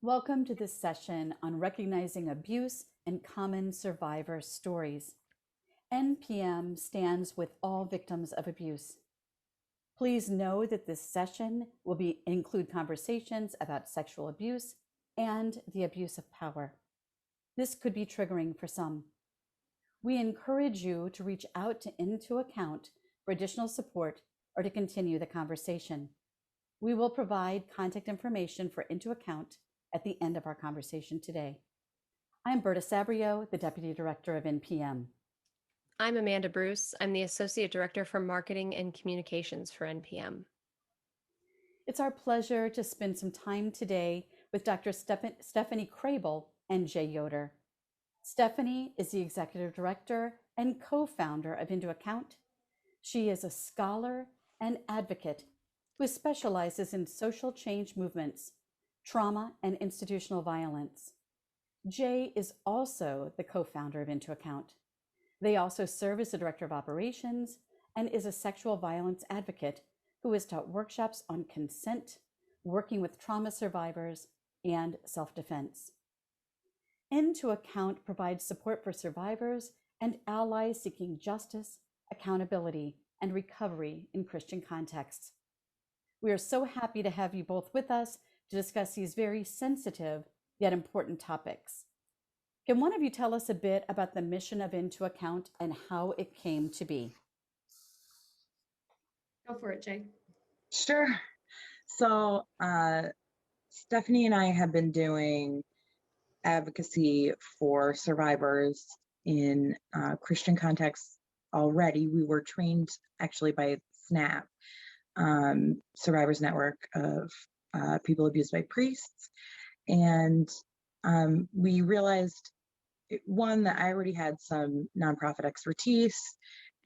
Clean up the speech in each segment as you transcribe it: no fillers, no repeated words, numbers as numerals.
Welcome to this session on recognizing abuse and common survivor stories. NPM stands with all victims of abuse. Please know that this session will include conversations about sexual abuse and the abuse of power. This could be triggering for some. We encourage you to reach out to Into Account for additional support or to continue the conversation. We will provide contact information for Into Account at the end of our conversation today. I'm Berta Sabrio, the Deputy Director of NPM. I'm Amanda Bruce. I'm the Associate Director for Marketing and Communications for NPM. It's our pleasure to spend some time today with Dr. Stephanie Crable and Jay Yoder. Stephanie is the Executive Director and co-founder of Into Account. She is a scholar and advocate who specializes in social change movements, trauma, and institutional violence. Jay is also the co-founder of Into Account. They also serve as the Director of Operations and is a sexual violence advocate who has taught workshops on consent, working with trauma survivors, and self-defense. Into Account provides support for survivors and allies seeking justice, accountability, and recovery in Christian contexts. We are so happy to have you both with us to discuss these very sensitive yet important topics. Can one of you tell us a bit about the mission of Into Account and how it came to be? Go for it, Jay. Sure. So Stephanie and I have been doing advocacy for survivors in Christian contexts already. We were trained actually by SNAP, Survivors Network of People Abused by Priests. And we realized, one, that I already had some nonprofit expertise,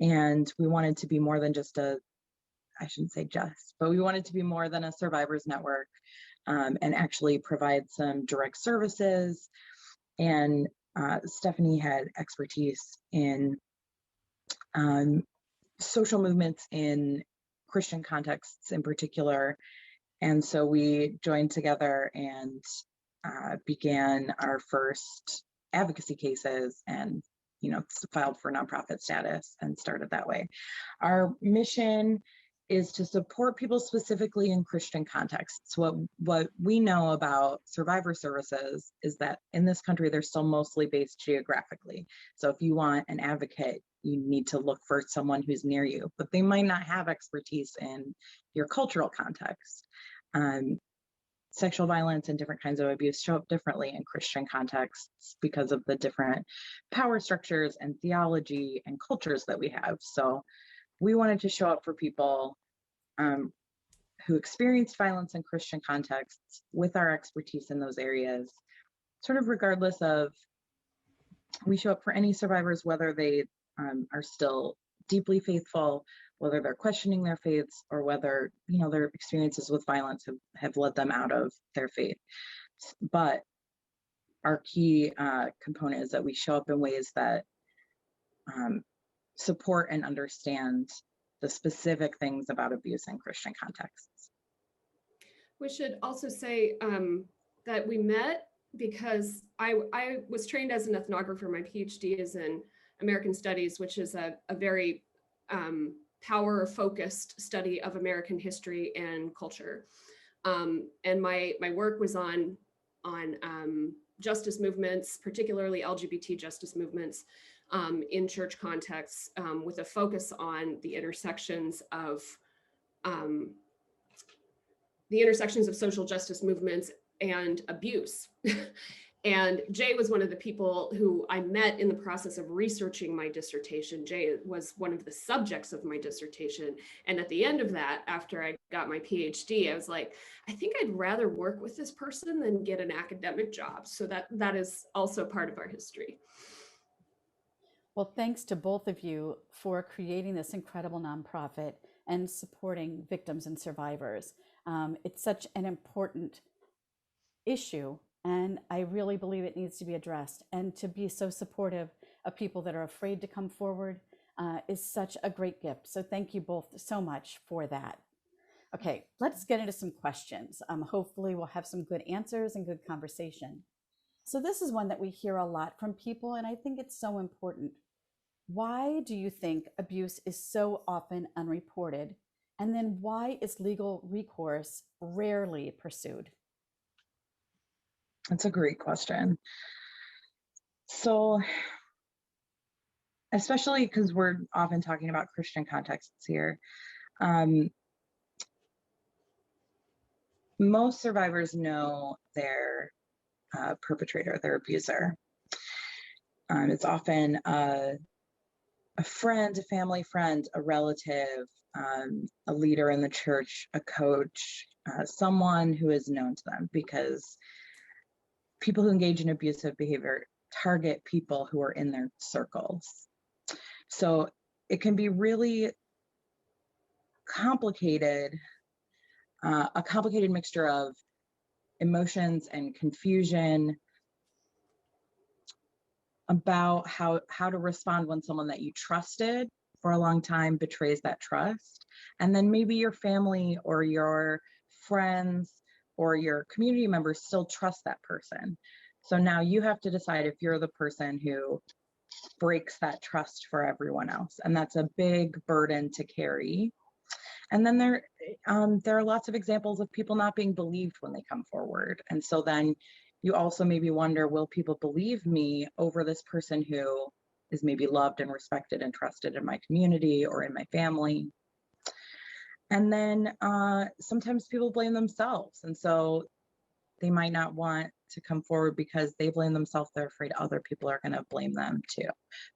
and we wanted to be more than just I shouldn't say just, but we wanted to be more than a survivors network and actually provide some direct services. And Stephanie had expertise in social movements in Christian contexts in particular. And so we joined together and began our first advocacy cases and, filed for nonprofit status and started that way. Our mission is to support people specifically in Christian contexts. What we know about survivor services is that in this country, they're still mostly based geographically. So if you want an advocate, you need to look for someone who's near you, but they might not have expertise in your cultural context. Sexual violence and different kinds of abuse show up differently in Christian contexts because of the different power structures and theology and cultures that we have. So we wanted to show up for people who experienced violence in Christian contexts with our expertise in those areas, sort of regardless of, we show up for any survivors, whether they are still deeply faithful, whether they're questioning their faiths, or whether their experiences with violence have led them out of their faith. But our key component is that we show up in ways that support and understand the specific things about abuse in Christian contexts. We should also say that we met because I was trained as an ethnographer. My PhD is in American Studies, which is a very power-focused study of American history and culture. And my work was on justice movements, particularly LGBT justice movements in church contexts, with a focus on the intersections of social justice movements and abuse. And Jay was one of the people who I met in the process of researching my dissertation. Jay was one of the subjects of my dissertation. And at the end of that, after I got my PhD, I was like, I think I'd rather work with this person than get an academic job. So that is also part of our history. Well, thanks to both of you for creating this incredible nonprofit and supporting victims and survivors. It's such an important issue, and I really believe it needs to be addressed. And to be so supportive of people that are afraid to come forward is such a great gift. So thank you both so much for that. Okay, let's get into some questions. Hopefully we'll have some good answers and good conversation. So this is one that we hear a lot from people, and I think it's so important. Why do you think abuse is so often unreported? And then why is legal recourse rarely pursued? That's a great question. So, especially because we're often talking about Christian contexts here, most survivors know their perpetrator, their abuser. It's often a friend, a family friend, a relative, a leader in the church, a coach, someone who is known to them, because people who engage in abusive behavior target people who are in their circles. So it can be really complicated, a complicated mixture of emotions and confusion about how to respond when someone that you trusted for a long time betrays that trust. And then maybe your family or your friends or your community members still trust that person. So now you have to decide if you're the person who breaks that trust for everyone else. And that's a big burden to carry. And then there are lots of examples of people not being believed when they come forward. And so then you also maybe wonder, will people believe me over this person who is maybe loved and respected and trusted in my community or in my family? And then sometimes people blame themselves. And so they might not want to come forward because they blame themselves. They're afraid other people are going to blame them too,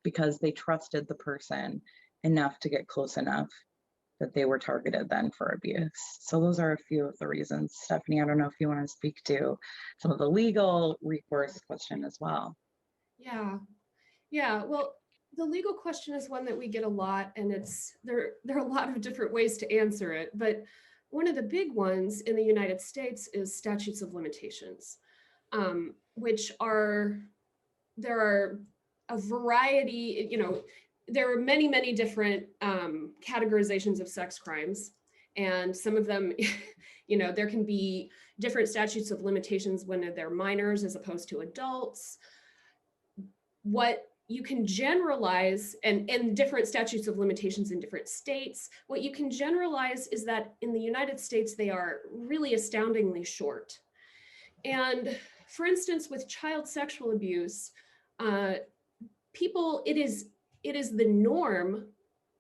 because they trusted the person enough to get close enough that they were targeted then for abuse. So those are a few of the reasons. Stephanie, I don't know if you want to speak to some of the legal recourse question as well. Yeah. Well, the legal question is one that we get a lot, and there are a lot of different ways to answer it. But one of the big ones in the United States is statutes of limitations, which there are a variety, there are many, many different categorizations of sex crimes. And some of them, there can be different statutes of limitations when they're minors as opposed to adults. What you can generalize, and different statutes of limitations in different states, what you can generalize is that in the United States, they are really astoundingly short. And for instance, with child sexual abuse, it is the norm,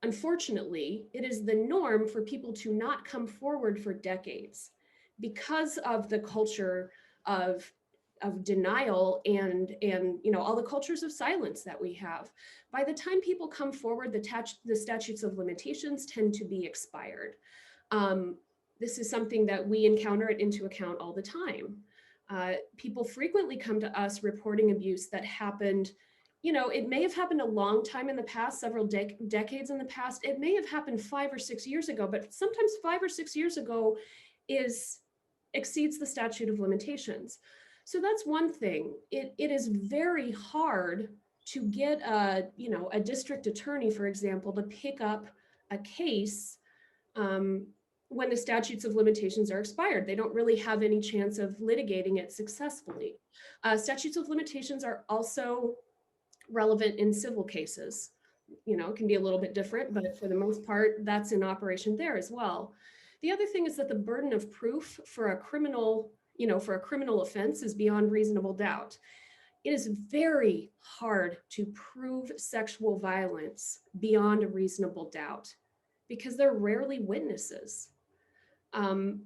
unfortunately, it is the norm for people to not come forward for decades because of the culture of denial and all the cultures of silence that we have. By the time people come forward, the statutes of limitations tend to be expired. This is something that we encounter at Into Account all the time. People frequently come to us reporting abuse that happened, it may have happened a long time in the past, several decades in the past. It may have happened 5 or 6 years ago, but sometimes 5 or 6 years ago exceeds the statute of limitations. So that's one thing. It is very hard to get a district attorney, for example, to pick up a case when the statutes of limitations are expired. They don't really have any chance of litigating it successfully. Statutes of limitations are also relevant in civil cases. It can be a little bit different, but for the most part, that's in operation there as well. The other thing is that the burden of proof for a criminal offense is beyond reasonable doubt. It is very hard to prove sexual violence beyond a reasonable doubt because they're rarely witnesses. And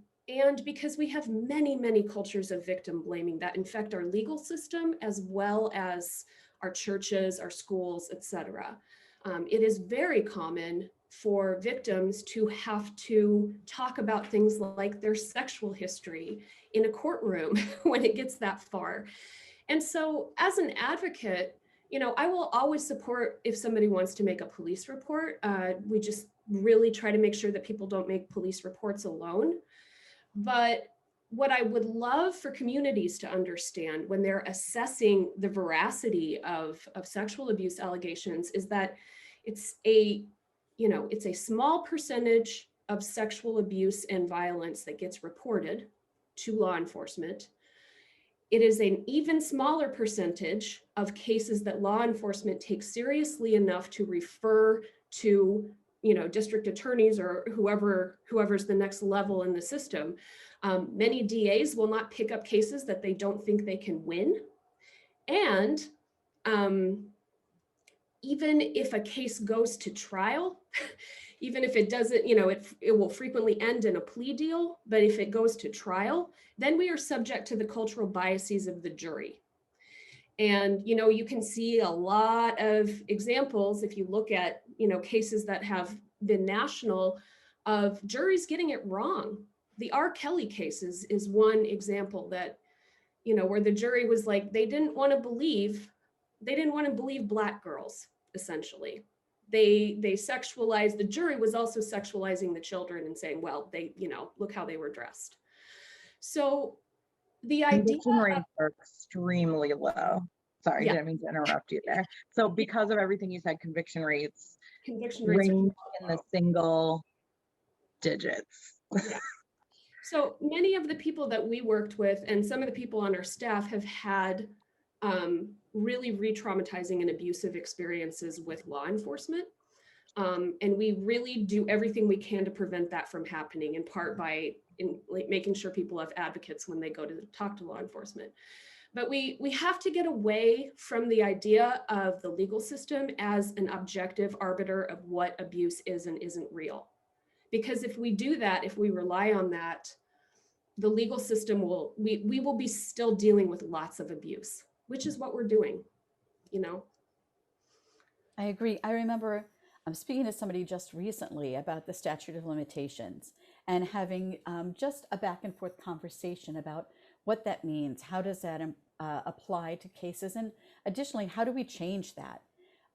because we have many, many cultures of victim blaming that infect our legal system as well as our churches, our schools, etc. It is very common for victims to have to talk about things like their sexual history in a courtroom when it gets that far. And so as an advocate, I will always support if somebody wants to make a police report. We just really try to make sure that people don't make police reports alone. But what I would love for communities to understand when they're assessing the veracity of sexual abuse allegations is that it's a small percentage of sexual abuse and violence that gets reported to law enforcement, it is an even smaller percentage of cases that law enforcement takes seriously enough to refer to, district attorneys or whoever's the next level in the system. Many DAs will not pick up cases that they don't think they can win. And even if a case goes to trial, even if it doesn't, it will frequently end in a plea deal, but if it goes to trial, then we are subject to the cultural biases of the jury. And, you can see a lot of examples if you look at, cases that have been national of juries getting it wrong. The R. Kelly cases is one example that, where the jury was like, they didn't want to believe Black girls, essentially. They sexualized, the jury was also sexualizing the children and saying, well, they, look how they were dressed. So the idea Conviction rates are extremely low. Sorry, Yeah. didn't mean to interrupt you there. So because of everything you said, conviction rates are range in the single digits. Yeah. So many of the people that we worked with and some of the people on our staff have had really re-traumatizing and abusive experiences with law enforcement. And we really do everything we can to prevent that from happening, in part by making sure people have advocates when they go to talk to law enforcement. But we have to get away from the idea of the legal system as an objective arbiter of what abuse is and isn't real. Because if we do that, if we rely on that, the legal system we will be still dealing with lots of abuse, which is what we're doing, I agree. I remember speaking to somebody just recently about the statute of limitations and having just a back and forth conversation about what that means. How does that apply to cases? And additionally, how do we change that?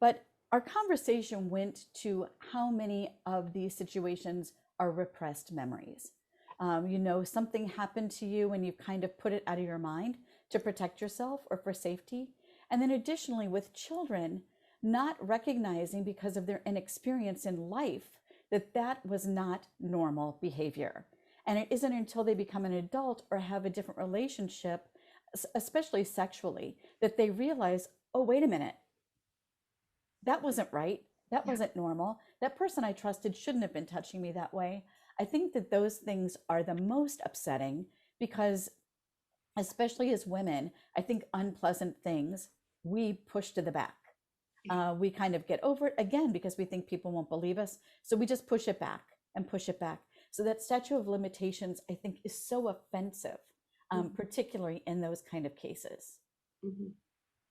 But our conversation went to how many of these situations are repressed memories. Something happened to you and you kind of put it out of your mind to protect yourself or for safety. And then additionally, with children, not recognizing because of their inexperience in life that that was not normal behavior. And it isn't until they become an adult or have a different relationship, especially sexually, that they realize, oh, wait a minute, that wasn't right. That wasn't normal. That person I trusted shouldn't have been touching me that way. I think that those things are the most upsetting because, especially as women, I think unpleasant things we push to the back. We kind of get over it again because we think people won't believe us. So we just push it back and push it back. So that statute of limitations, I think, is so offensive, particularly in those kind of cases. Mm-hmm.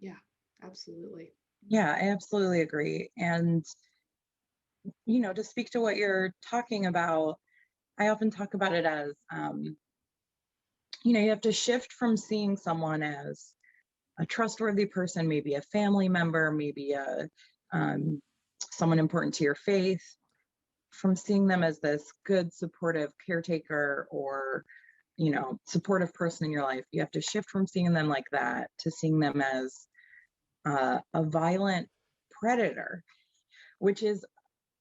Yeah, absolutely. Yeah, I absolutely agree. And, to speak to what you're talking about, I often talk about it as, you have to shift from seeing someone as a trustworthy person, maybe a family member, maybe someone important to your faith, from seeing them as this good, supportive caretaker or, supportive person in your life. You have to shift from seeing them like that to seeing them as a violent predator, which is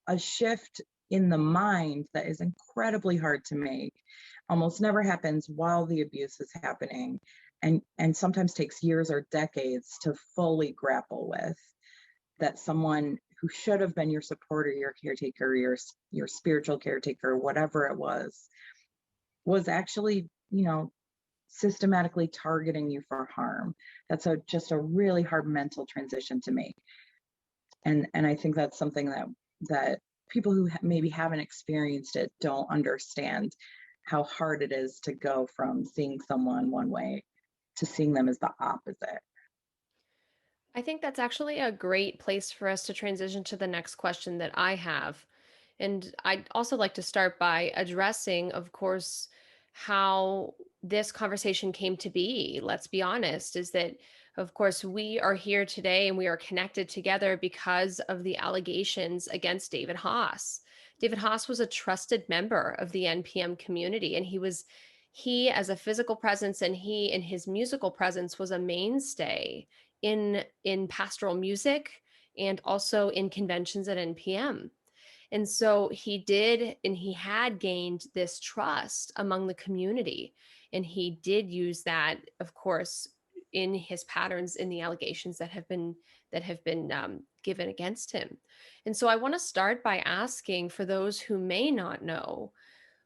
a shift in the mind that is incredibly hard to make, almost never happens while the abuse is happening, and sometimes takes years or decades to fully grapple with that someone who should have been your supporter, your caretaker, your spiritual caretaker, whatever it was actually, systematically targeting you for harm. That's just a really hard mental transition to make. And I think that's something that people who maybe haven't experienced it don't understand, how hard it is to go from seeing someone one way to seeing them as the opposite. I think that's actually a great place for us to transition to the next question that I have. And I'd also like to start by addressing, of course, how this conversation came to be. Let's be honest, is that, of course, we are here today and we are connected together because of the allegations against David Haas. David Haas was a trusted member of the NPM community, and he as a physical presence and he in his musical presence was a mainstay in pastoral music and also in conventions at NPM. And so he did, and he had gained this trust among the community. And he did use that, of course, in his patterns, in the allegations that have been given against him. And so I want to start by asking, for those who may not know,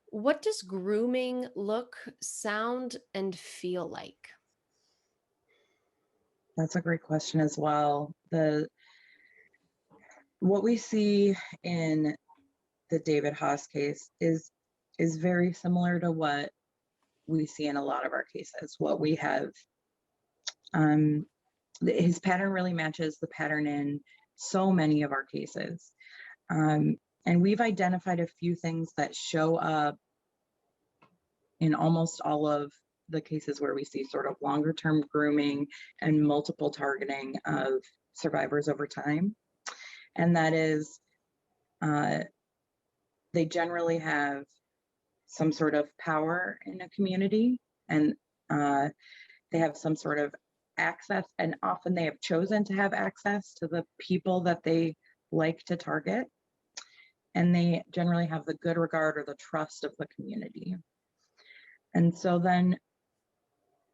what does grooming look, sound, and feel like? That's a great question as well. What we see in the David Haas case is very similar to what we see in a lot of our cases. What we have, his pattern really matches the pattern in so many of our cases. And we've identified a few things that show up in almost all of the cases where we see sort of longer term grooming and multiple targeting of survivors over time. And that is, they generally have some sort of power in a community, and they have some sort of access, and often they have chosen to have access to the people that they like to target. And they generally have the good regard or the trust of the community. And so then,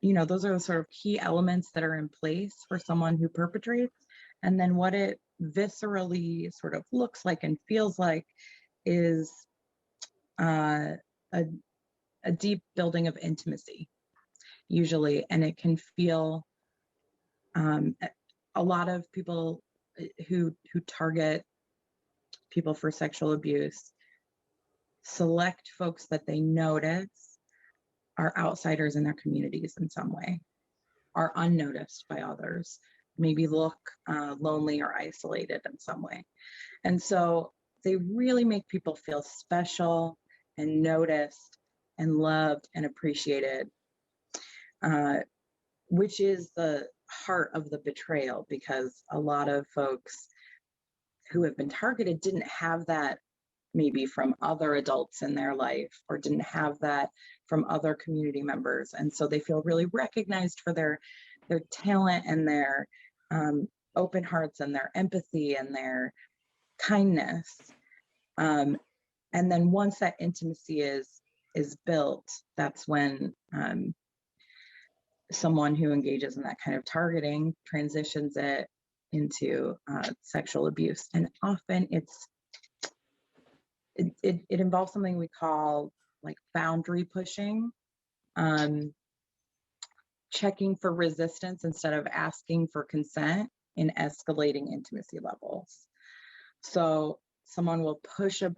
those are the sort of key elements that are in place for someone who perpetrates. And then what it viscerally sort of looks like and feels like is a deep building of intimacy, usually. And it can feel, a lot of people who target people for sexual abuse select folks that they notice are outsiders in their communities in some way, are unnoticed by others, maybe look lonely or isolated in some way. And so they really make people feel special and noticed and loved and appreciated, which is the heart of the betrayal, because a lot of folks who have been targeted didn't have that maybe from other adults in their life, or didn't have that from other community members. And so they feel really recognized for their talent and their open hearts and their empathy and their kindness. And then once that intimacy is built, that's when someone who engages in that kind of targeting transitions it into sexual abuse. And often it involves something we call like boundary pushing, checking for resistance instead of asking for consent in escalating intimacy levels. So someone will push a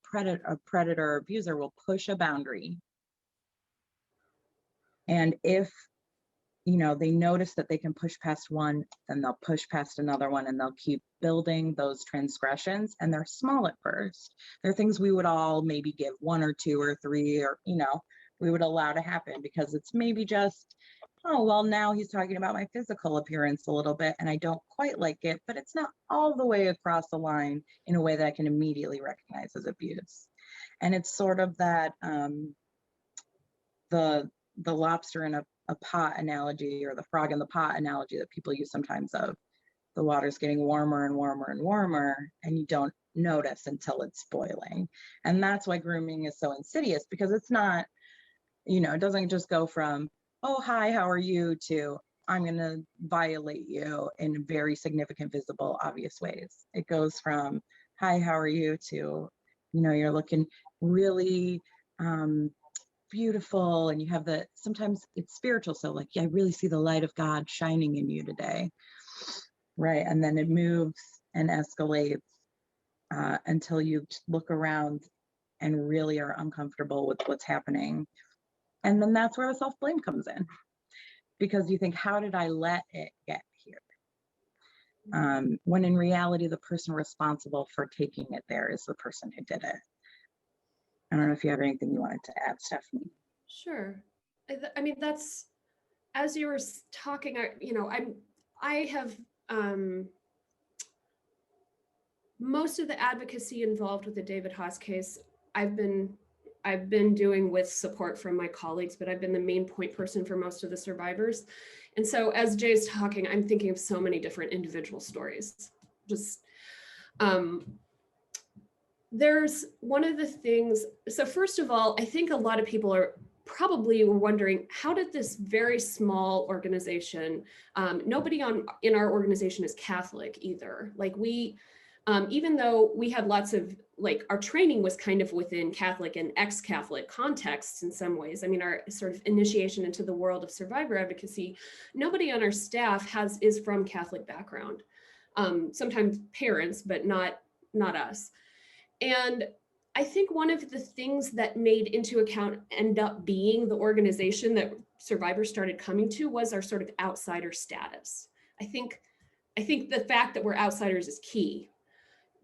predator or abuser will push a boundary. And if they notice that they can push past one, then they'll push past another one, and they'll keep building those transgressions. And they're small at first. They're things we would all maybe give 1 or 2 or 3, or, we would allow to happen, because it's maybe just, oh, well, now he's talking about my physical appearance a little bit, and I don't quite like it, but it's not all the way across the line in a way that I can immediately recognize as abuse. And it's sort of that, the lobster in a pot analogy, or the frog in the pot analogy that people use sometimes, of the water's getting warmer and warmer and warmer, and you don't notice until it's boiling. And that's why grooming is so insidious, because it's not, it doesn't just go from, oh, hi, how are you, to I'm going to violate you in very significant, visible, obvious ways. It goes from, hi, how are you, to, you're looking really beautiful, and you have sometimes it's spiritual, so like, yeah, I really see the light of God shining in you today, right? And then it moves and escalates until you look around and really are uncomfortable with what's happening. And then that's where the self-blame comes in, because you think, how did I let it get here? When in reality, the person responsible for taking it there is the person who did it. I don't know if you have anything you wanted to add, Stephanie. Sure. I mean, that's, as you were talking, I have most of the advocacy involved with the David Haas case, I've been doing with support from my colleagues, but I've been the main point person for most of the survivors. And so as Jay's talking, I'm thinking of so many different individual stories. Just there's one of the things, so first of all, I think a lot of people are probably were wondering, how did this very small organization, nobody in our organization is Catholic either. Like we, even though we had lots of, like our training was kind of within Catholic and ex-Catholic contexts in some ways. I mean, our sort of initiation into the world of survivor advocacy, nobody on our staff is from Catholic background. Sometimes parents, but not us. And I think one of the things that made Into Account end up being the organization that survivors started coming to was our sort of outsider status. I think the fact that we're outsiders is key,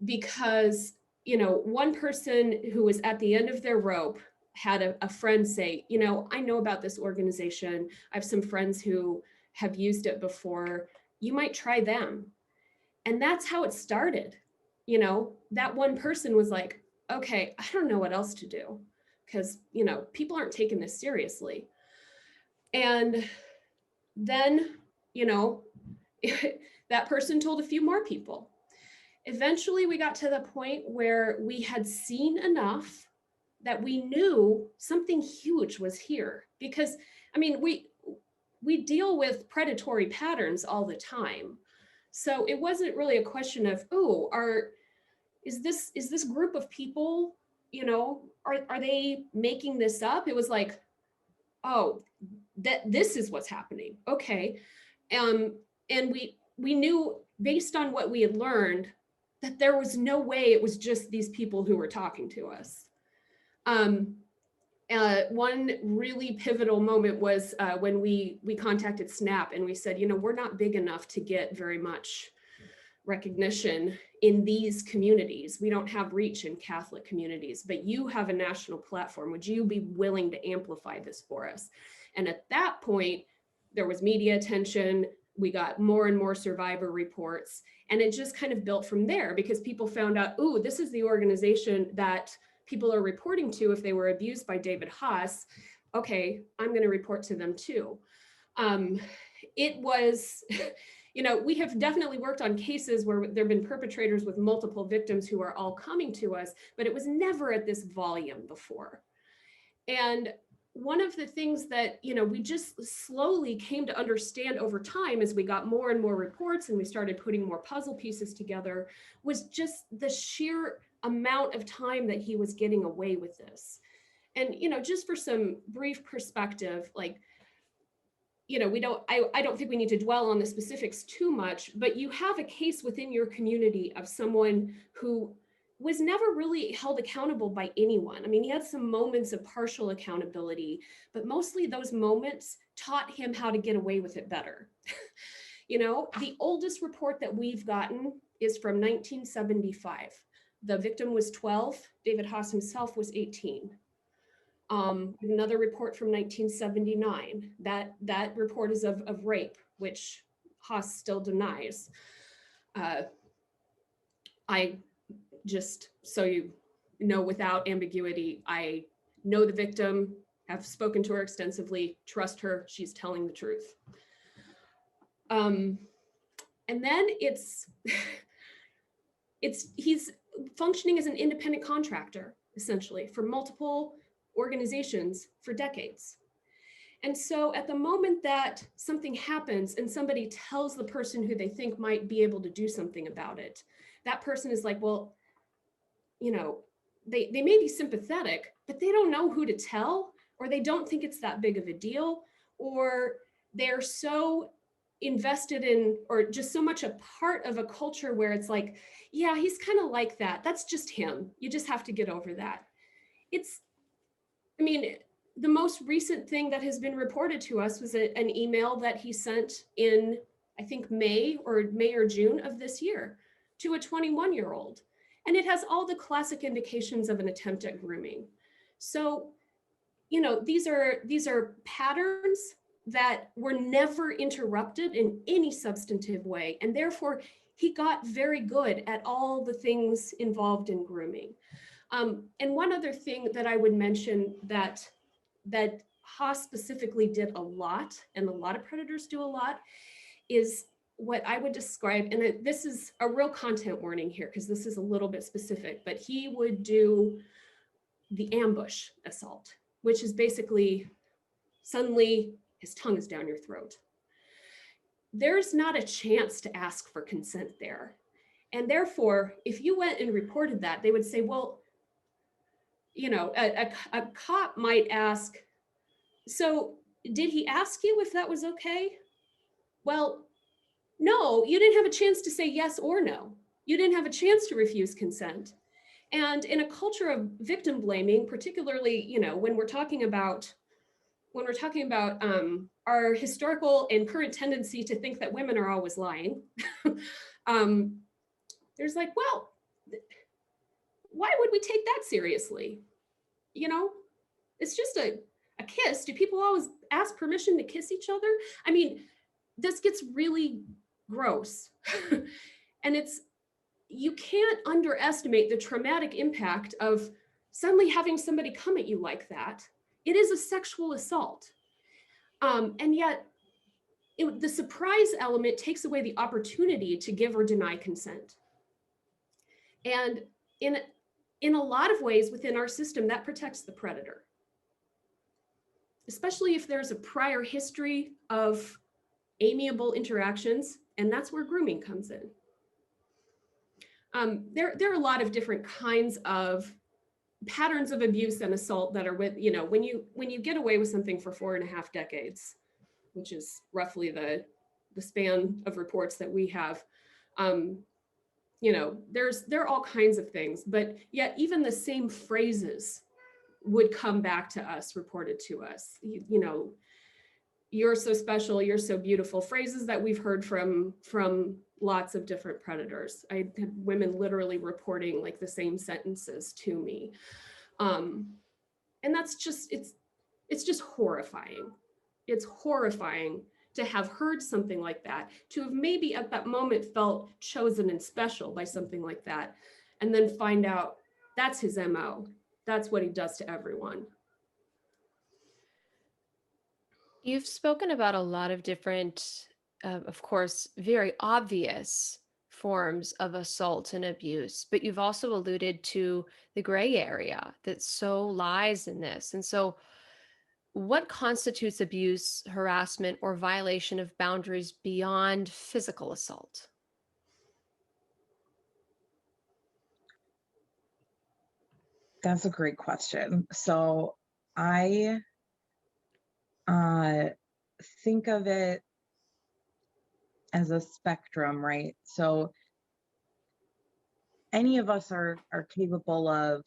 because, you know, one person who was at the end of their rope had a friend say, you know, I know about this organization. I have some friends who have used it before. You might try them. And that's how it started. You know, that one person was like, okay, I don't know what else to do, because, you know, people aren't taking this seriously. And then, you know, that person told a few more people. Eventually we got to the point where we had seen enough that we knew something huge was here. Because, I mean, we deal with predatory patterns all the time. So it wasn't really a question of, oh, is this group of people, you know, are they making this up? It was like, oh, this is what's happening. Okay. And we knew, based on what we had learned, that there was no way it was just these people who were talking to us. One really pivotal moment was when we contacted SNAP and we said, you know, we're not big enough to get very much recognition in these communities. We don't have reach in Catholic communities, but you have a national platform. Would you be willing to amplify this for us? And at that point, there was media attention. We got more and more survivor reports, and it just kind of built from there, because people found out, oh, this is the organization that people are reporting to if they were abused by David Haas. Okay, I'm going to report to them too. It was, you know, we have definitely worked on cases where there have been perpetrators with multiple victims who are all coming to us, but it was never at this volume before. And one of the things that, you know, we just slowly came to understand over time as we got more and more reports and we started putting more puzzle pieces together was just the sheer amount of time that he was getting away with this. And, you know, just for some brief perspective, like, you know, I don't think we need to dwell on the specifics too much, but you have a case within your community of someone who was never really held accountable by anyone. I mean, he had some moments of partial accountability, but mostly those moments taught him how to get away with it better. You know, the oldest report that we've gotten is from 1975. The victim was 12. David Haas himself was 18. Another report from 1979. That report is of rape, which Haas still denies. I just, so you know, without ambiguity, I know the victim, have spoken to her extensively, trust her, she's telling the truth. And then he's functioning as an independent contractor, essentially, for multiple organizations for decades. And so at the moment that something happens and somebody tells the person who they think might be able to do something about it, that person is like, well, you know, they may be sympathetic, but they don't know who to tell, or they don't think it's that big of a deal, or they're so invested in, or just so much a part of a culture where it's like, yeah, he's kind of like that. That's just him. You just have to get over that. I mean, the most recent thing that has been reported to us was an email that he sent in, I think, May or June of this year to a 21-year-old. And it has all the classic indications of an attempt at grooming. So, you know, these are patterns that were never interrupted in any substantive way. And therefore, he got very good at all the things involved in grooming. And one other thing that I would mention that Haas specifically did a lot, and a lot of predators do a lot, is what I would describe, and this is a real content warning here because this is a little bit specific, but he would do the ambush assault, which is basically suddenly his tongue is down your throat. There's not a chance to ask for consent there. And therefore, if you went and reported that, they would say, well, a cop might ask, so did he ask you if that was okay? Well, no, you didn't have a chance to say yes or no. You didn't have a chance to refuse consent. And in a culture of victim blaming, particularly, when we're talking about our historical and current tendency to think that women are always lying, there's like, well, why would we take that seriously? It's just a kiss. Do people always ask permission to kiss each other? I mean, this gets really gross. And you can't underestimate the traumatic impact of suddenly having somebody come at you like that. It is a sexual assault. And yet the surprise element takes away the opportunity to give or deny consent. And in a lot of ways within our system, that protects the predator, especially if there's a prior history of amiable interactions, and that's where grooming comes in. There are a lot of different kinds of patterns of abuse and assault that are when you get away with something for 4.5 decades, which is roughly the span of reports that we have. There are all kinds of things, but yet even the same phrases would come back to us, reported to us. You're so special, you're so beautiful, phrases that we've heard from lots of different predators. I had women literally reporting like the same sentences to me. And that's just, it's just horrifying. It's horrifying to have heard something like that, to have maybe at that moment felt chosen and special by something like that, and then find out that's his MO. That's what he does to everyone. You've spoken about a lot of different, of course, very obvious forms of assault and abuse, but you've also alluded to the gray area that so lies in this. And so, what constitutes abuse, harassment, or violation of boundaries beyond physical assault? That's a great question. So I think of it as a spectrum, right? So any of us are capable of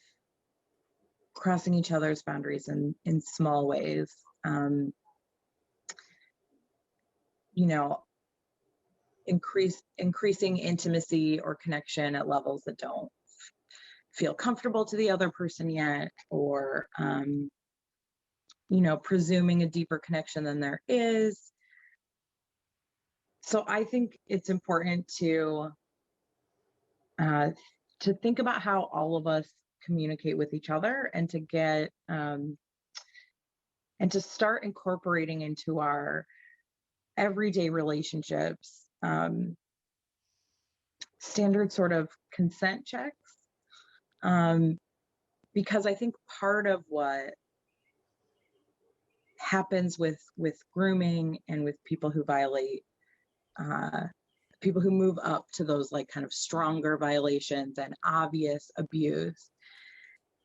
crossing each other's boundaries in small ways. Increasing intimacy or connection at levels that don't feel comfortable to the other person yet, or presuming a deeper connection than there is. So I think it's important to think about how all of us communicate with each other, and to get and to start incorporating into our everyday relationships standard sort of consent checks, because I think part of what happens with grooming and with people who violate, people who move up to those like kind of stronger violations and obvious abuse,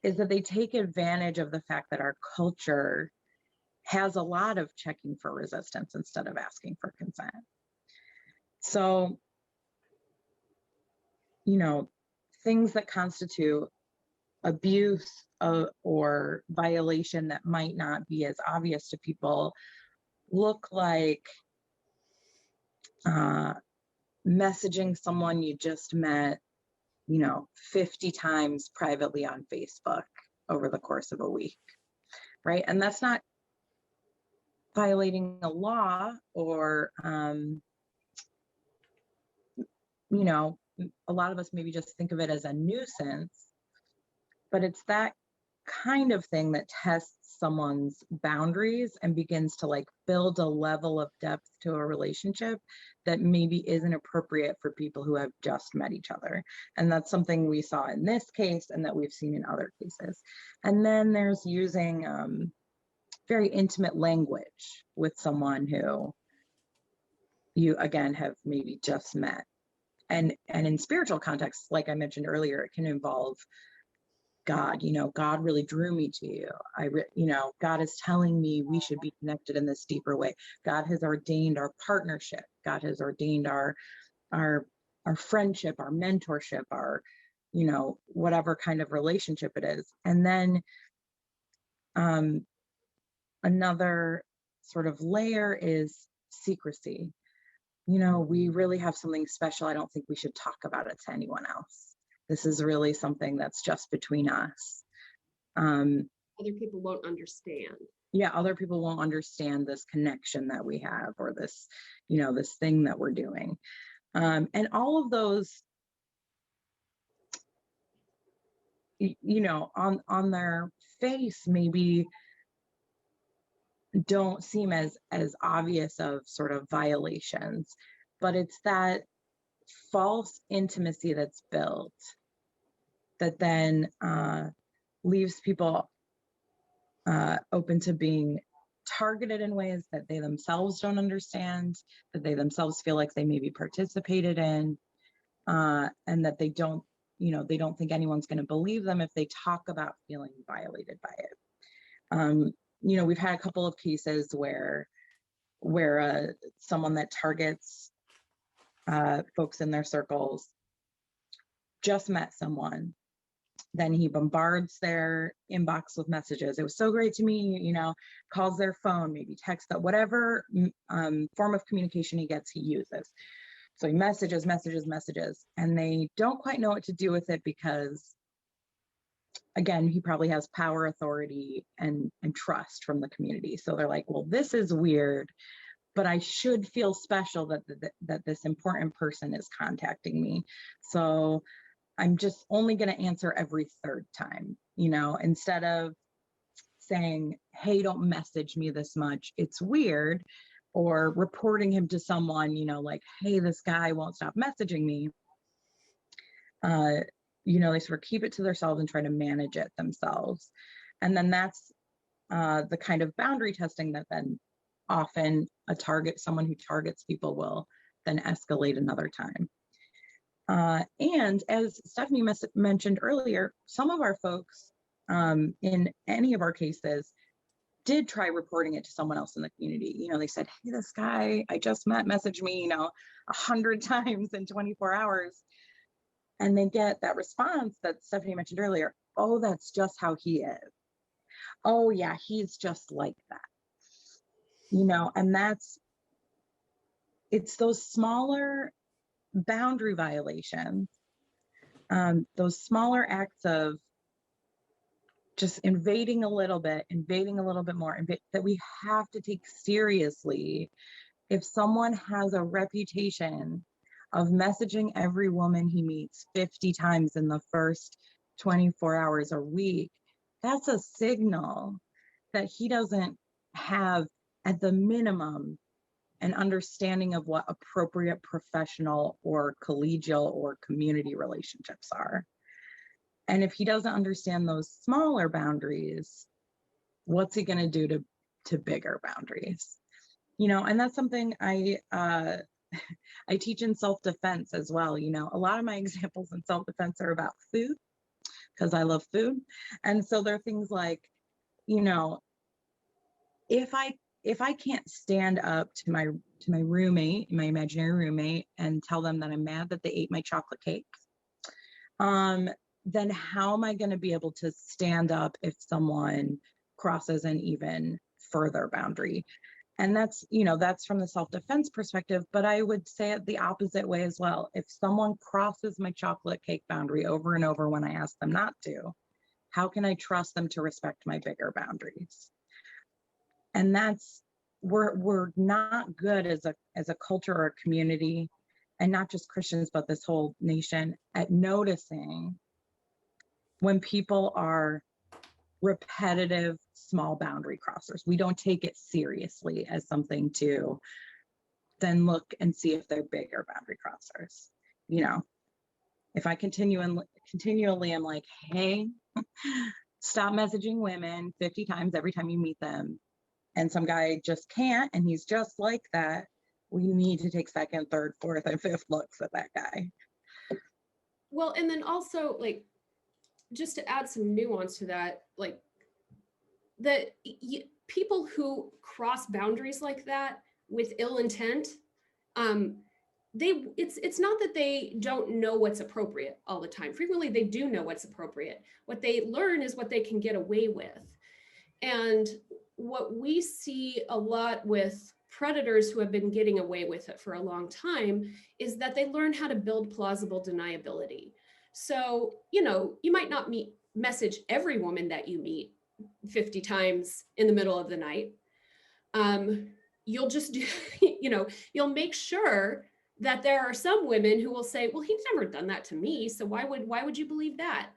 is that they take advantage of the fact that our culture has a lot of checking for resistance instead of asking for consent. So, things that constitute abuse or violation that might not be as obvious to people look like messaging someone you just met, 50 times privately on Facebook over the course of a week, right? And that's not violating a law, or, a lot of us maybe just think of it as a nuisance, but it's that kind of thing that tests someone's boundaries and begins to like build a level of depth to a relationship that maybe isn't appropriate for people who have just met each other. And that's something we saw in this case and that we've seen in other cases. And then there's using very intimate language with someone who you again have maybe just met. And in spiritual contexts, like I mentioned earlier, it can involve God, God really drew me to you. God is telling me we should be connected in this deeper way. God has ordained our partnership. God has ordained our friendship, our mentorship, our, whatever kind of relationship it is. And then another sort of layer is secrecy. We really have something special. I don't think we should talk about it to anyone else. This is really something that's just between us. Other people won't understand. Yeah, other people won't understand this connection that we have, or this, this thing that we're doing. And all of those, on their face, maybe don't seem as obvious of sort of violations, but it's that false intimacy that's built that then leaves people open to being targeted in ways that they themselves don't understand, that they themselves feel like they maybe participated in, and that they don't think anyone's going to believe them if they talk about feeling violated by it. We've had a couple of cases where someone that targets folks in their circles just met someone, then he bombards their inbox with messages. It was so great to meet you, calls their phone, maybe text, that whatever form of communication he gets, he uses. So he messages, and they don't quite know what to do with it because, again, he probably has power, authority, and trust from the community. So they're like, well, this is weird, but I should feel special that this important person is contacting me. So I'm just only going to answer every third time, instead of saying, hey, don't message me this much, it's weird, or reporting him to someone, like, hey, this guy won't stop messaging me. They sort of keep it to themselves and try to manage it themselves. And then that's the kind of boundary testing that then often someone who targets people will then escalate another time. And as Stephanie mentioned earlier, some of our folks in any of our cases did try reporting it to someone else in the community. They said, hey, this guy I just met messaged me, 100 times in 24 hours. And they get that response that Stephanie mentioned earlier. Oh, that's just how he is. Oh, yeah, he's just like that. And it's those smaller boundary violations, those smaller acts of just invading a little bit more, that we have to take seriously. If someone has a reputation of messaging every woman he meets 50 times in the first 24 hours a week, that's a signal that he doesn't have, at the minimum, an understanding of what appropriate professional or collegial or community relationships are. And if he doesn't understand those smaller boundaries, what's he going to do to bigger boundaries? And that's something I teach in self-defense as well. A lot of my examples in self-defense are about food, because I love food. And so there are things like, if I can't stand up to my roommate, my imaginary roommate, and tell them that I'm mad that they ate my chocolate cake, then how am I going to be able to stand up if someone crosses an even further boundary? And that's from the self-defense perspective, but I would say it the opposite way as well. If someone crosses my chocolate cake boundary over and over when I ask them not to, how can I trust them to respect my bigger boundaries? And we're not good as a culture or a community, and not just Christians, but this whole nation, at noticing when people are repetitive small boundary crossers. We don't take it seriously as something to then look and see if they're bigger boundary crossers. You know, if I continually am like, hey, stop messaging women 50 times every time you meet them, and some guy just can't, and he's just like that, we need to take second, third, fourth, and fifth looks at that guy. Well, and then also, like, just to add some nuance to that, like, that people who cross boundaries like that with ill intent, it's not that they don't know what's appropriate all the time. Frequently they do know what's appropriate. What they learn is what they can get away with. And what we see a lot with predators who have been getting away with it for a long time is that they learn how to build plausible deniability. So, you know, you might not message every woman that you meet 50 times in the middle of the night. You'll just do, you know, you'll make sure that there are some women who will say, well, he's never done that to me, so why would you believe that?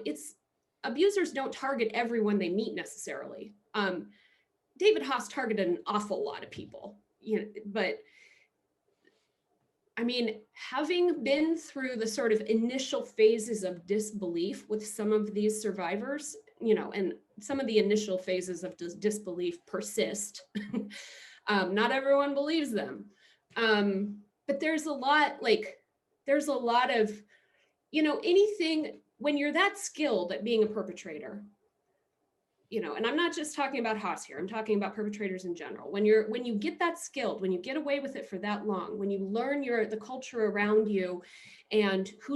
It's abusers don't target everyone they meet necessarily. David Haas targeted an awful lot of people, you know, but I mean, having been through the sort of initial phases of disbelief with some of these survivors, you know, and some of the initial phases of disbelief persist. Not everyone believes them. But there's a lot of, you know, anything, when you're that skilled at being a perpetrator, you know, and I'm not just talking about Haas here, I'm talking about perpetrators in general. When you get that skilled, when you get away with it for that long, when you learn the culture around you and who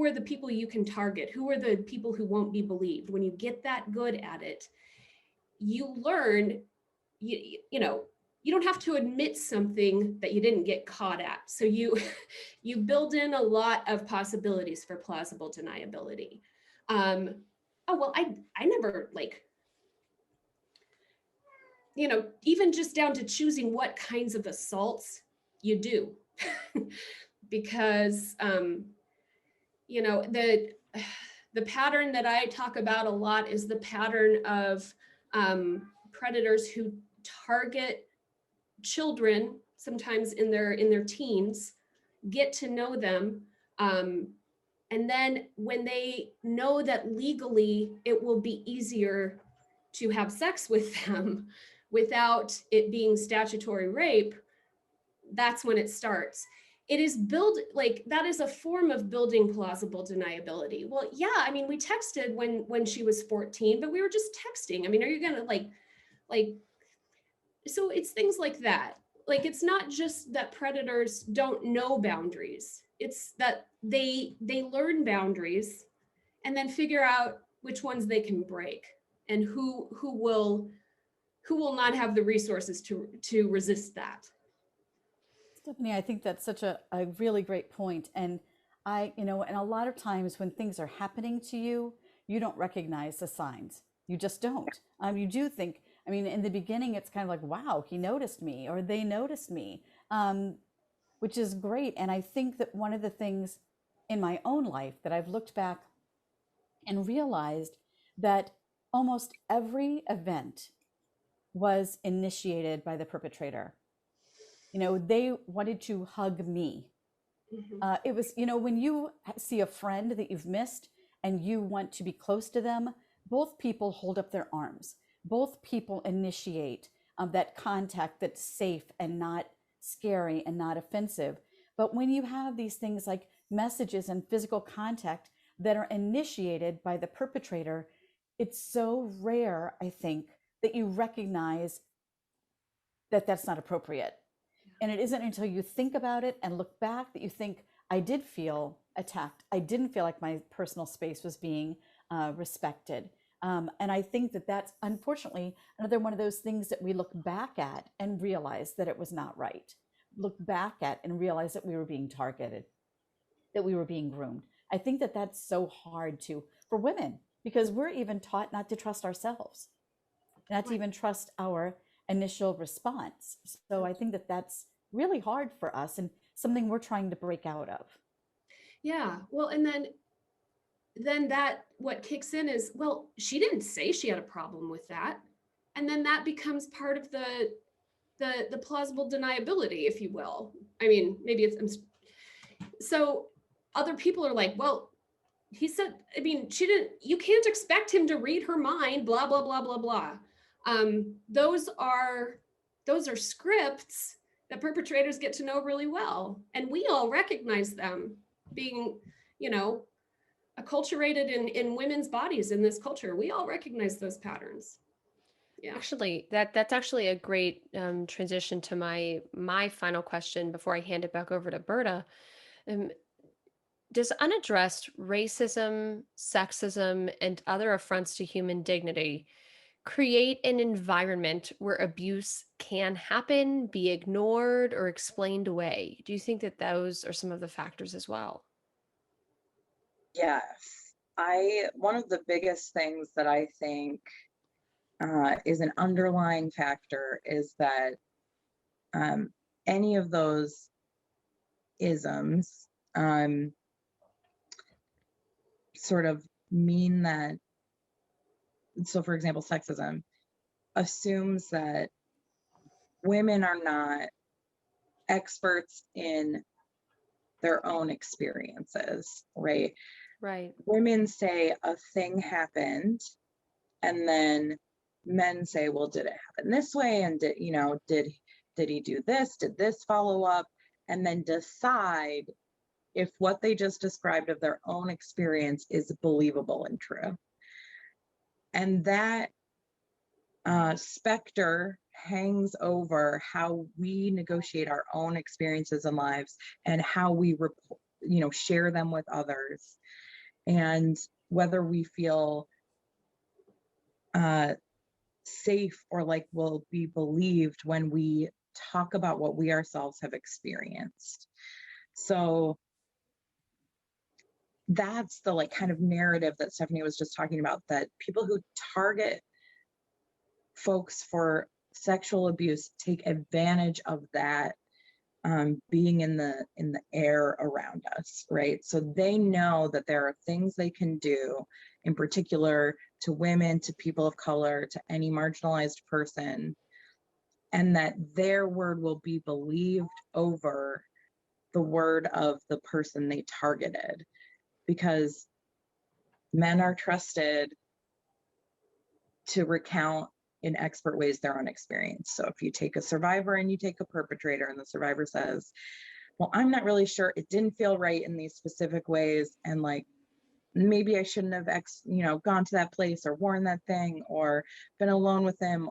are the people you can target, who are the people who won't be believed, when you get that good at it, you learn, you know, you don't have to admit something that you didn't get caught at. So you build in a lot of possibilities for plausible deniability. Oh, well, I never, like, you know, even just down to choosing what kinds of assaults you do. Because, you know, the pattern that I talk about a lot is the pattern of predators who target children, sometimes in their teens, get to know them, and then when they know that legally it will be easier to have sex with them without it being statutory rape, that's when it starts. It is that is a form of building plausible deniability. Well, yeah, I mean, we texted when she was 14, but we were just texting. I mean, are you gonna like, so it's things like that. Like, it's not just that predators don't know boundaries. It's that they learn boundaries and then figure out which ones they can break and who will not have the resources to resist that. Stephanie, I think that's such a really great point. And and a lot of times when things are happening to you, you don't recognize the signs. You just don't. You do think, I mean, in the beginning, it's kind of like, wow, he noticed me or they noticed me, which is great. And I think that one of the things in my own life that I've looked back and realized that almost every event was initiated by the perpetrator. You know, they wanted to hug me. It was, you know, when you see a friend that you've missed and you want to be close to them, both people hold up their arms. Both people initiate that contact that's safe and not scary and not offensive. But when you have these things like messages and physical contact that are initiated by the perpetrator, it's so rare, I think, that you recognize that that's not appropriate. And it isn't until you think about it and look back that you think, I did feel attacked. I didn't feel like my personal space was being respected. And I think that that's unfortunately another one of those things that we look back at and realize that it was not right. Look back at and realize that we were being targeted, that we were being groomed. I think that that's so hard for women, because we're even taught not to trust ourselves, not to even trust our initial response. So I think that that's really hard for us and something we're trying to break out of. Yeah, well, and then then what kicks in is, well, she didn't say she had a problem with that. And then that becomes part of the plausible deniability, if you will. I mean, maybe so other people are like, well, he said, I mean, you can't expect him to read her mind, blah, blah, blah, blah, blah. Those are scripts that perpetrators get to know really well. And we all recognize them being, acculturated in women's bodies in this culture. We all recognize those patterns. Yeah. Actually, that's actually a great transition to my final question before I hand it back over to Berta. Does unaddressed racism, sexism, and other affronts to human dignity create an environment where abuse can happen, be ignored, or explained away? Do you think that those are some of the factors as well? Yes. One of the biggest things that I think is an underlying factor is that any of those isms sort of mean that, so for example, sexism assumes that women are not experts in their own experiences, right? Right. Women say a thing happened, and then men say, well, did it happen this way? And did he do this? Did this follow up? And then decide if what they just described of their own experience is believable and true. And that specter hangs over how we negotiate our own experiences in lives and how we share them with others, and whether we feel safe or like we'll be believed when we talk about what we ourselves have experienced. So that's the like kind of narrative that Stephanie was just talking about, that people who target folks for sexual abuse take advantage of that being in the air around us, right? So they know that there are things they can do, in particular to women, to people of color, to any marginalized person, and that their word will be believed over the word of the person they targeted, because men are trusted to recount in expert ways their own experience. So if you take a survivor and you take a perpetrator, and the survivor says, well, I'm not really sure, it didn't feel right in these specific ways, and like maybe I shouldn't have gone to that place or worn that thing or been alone with him,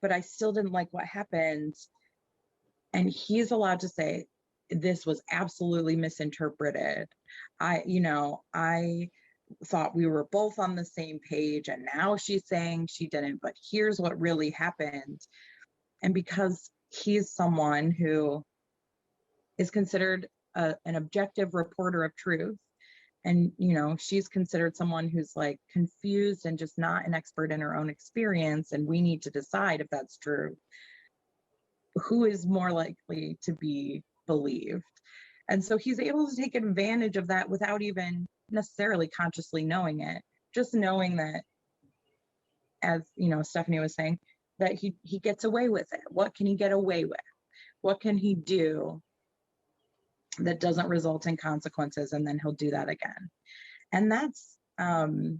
but I still didn't like what happened. And he's allowed to say, this was absolutely misinterpreted. I thought we were both on the same page, and now she's saying she didn't, but here's what really happened. And because he's someone who is considered an objective reporter of truth, and she's considered someone who's like confused and just not an expert in her own experience, and we need to decide if that's true, who is more likely to be believed. And so he's able to take advantage of that without even necessarily consciously knowing it, just knowing that, as Stephanie was saying, that he gets away with it. What can he get away with? What can he do that doesn't result in consequences? And then he'll do that again. And that's the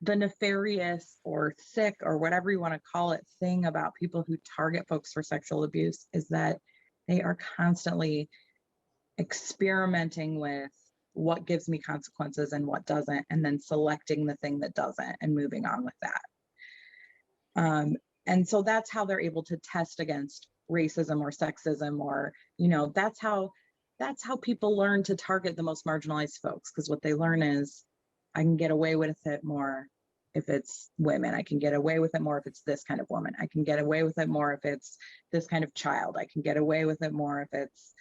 nefarious or sick or whatever you want to call it thing about people who target folks for sexual abuse, is that they are constantly experimenting with what gives me consequences and what doesn't, and then selecting the thing that doesn't and moving on with that. And so that's how they're able to test against racism or sexism, or that's how people learn to target the most marginalized folks, because what they learn is, I can get away with it more if it's women. I can get away with it more if it's this kind of woman. I can get away with it more if it's this kind of child. I can get away with it more if it's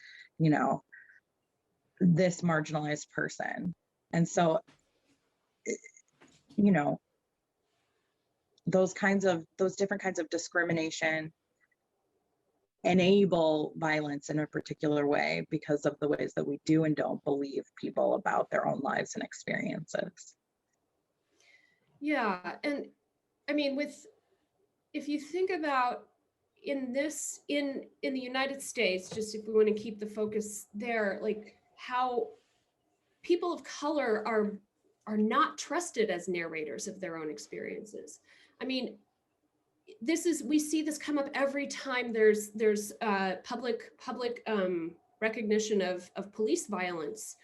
this marginalized person. And so those different kinds of discrimination enable violence in a particular way because of the ways that we do and don't believe people about their own lives and experiences. Yeah, and I mean, if you think about in the United States, just if we want to keep the focus there, like how people of color are not trusted as narrators of their own experiences. I mean, we see this come up every time there's public recognition of police violence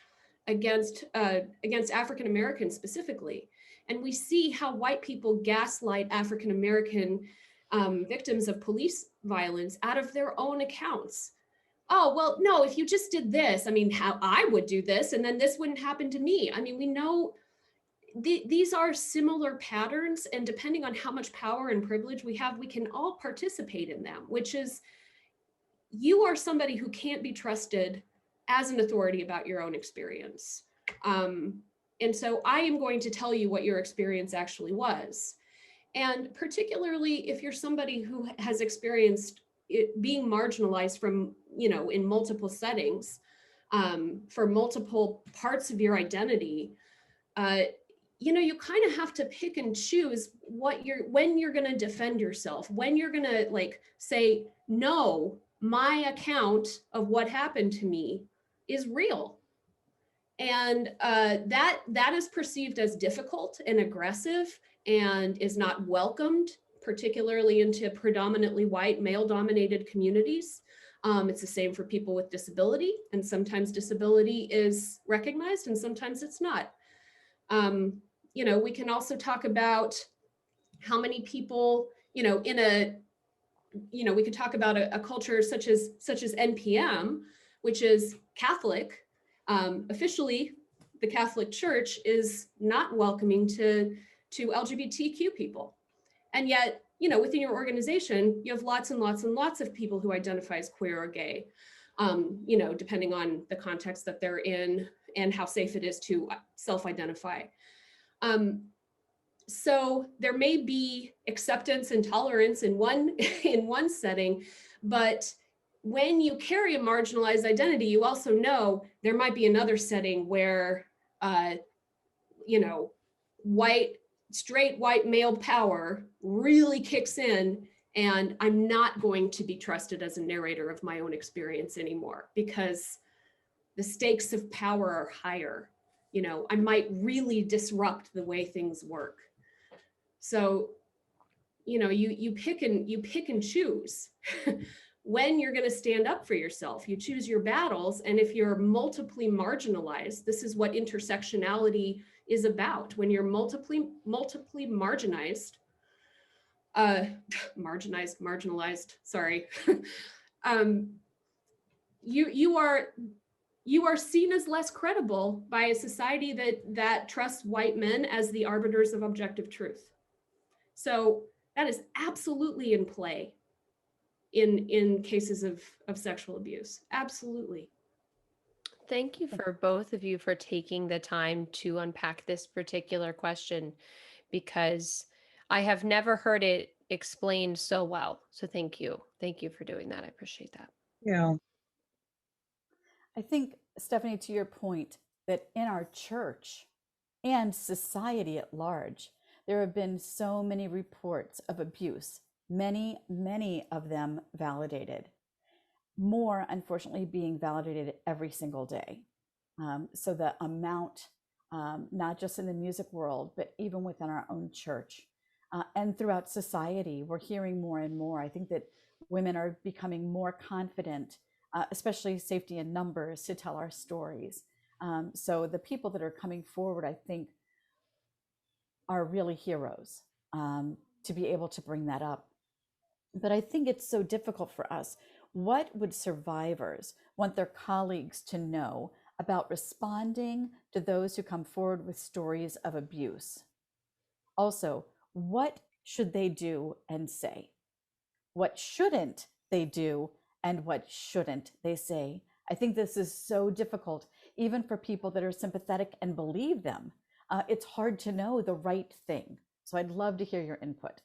against African Americans specifically, and we see how white people gaslight African American victims of police violence out of their own accounts. Oh, well, no, if you just did this, I mean, how I would do this, and then this wouldn't happen to me. I mean, we know these are similar patterns, and depending on how much power and privilege we have, we can all participate in them, which is you are somebody who can't be trusted as an authority about your own experience. And so I am going to tell you what your experience actually was. And particularly if you're somebody who has experienced it being marginalized from, in multiple settings, for multiple parts of your identity, you kind of have to pick and choose when you're going to defend yourself, when you're going to say, no, my account of what happened to me is real. And that is perceived as difficult and aggressive and is not welcomed, particularly into predominantly white, male-dominated communities. It's the same for people with disability, and sometimes disability is recognized and sometimes it's not. We can also talk about how many people, we could talk about a culture such as NPM, which is Catholic. Officially, the Catholic Church is not welcoming to LGBTQ people. And yet, within your organization, you have lots and lots and lots of people who identify as queer or gay, depending on the context that they're in and how safe it is to self-identify. So there may be acceptance and tolerance in one setting, but when you carry a marginalized identity, you also know there might be another setting where, straight white male power really kicks in, and I'm not going to be trusted as a narrator of my own experience anymore because the stakes of power are higher. I might really disrupt the way things work. So, you pick and choose when you're going to stand up for yourself. You choose your battles, and if you're multiply marginalized, this is what intersectionality is about. When you're multiply marginalized, sorry, you are seen as less credible by a society that trusts white men as the arbiters of objective truth. So that is absolutely in play in cases of sexual abuse. Absolutely. Thank you for both of you for taking the time to unpack this particular question, because I have never heard it explained so well. So thank you. Thank you for doing that. I appreciate that. Yeah. I think, Stephanie, to your point, that in our church and society at large, there have been so many reports of abuse, many, many of them validated, more unfortunately being validated every single day. So the amount, not just in the music world, but even within our own church and throughout society, we're hearing more and more. I think that women are becoming more confident, especially safety in numbers, to tell our stories. So the people that are coming forward, I think, are really heroes to be able to bring that up. But I think it's so difficult for us. What would survivors want their colleagues to know about responding to those who come forward with stories of abuse? Also, what should they do and say? What shouldn't they do and what shouldn't they say? I think this is so difficult, even for people that are sympathetic and believe them. It's hard to know the right thing. So I'd love to hear your input.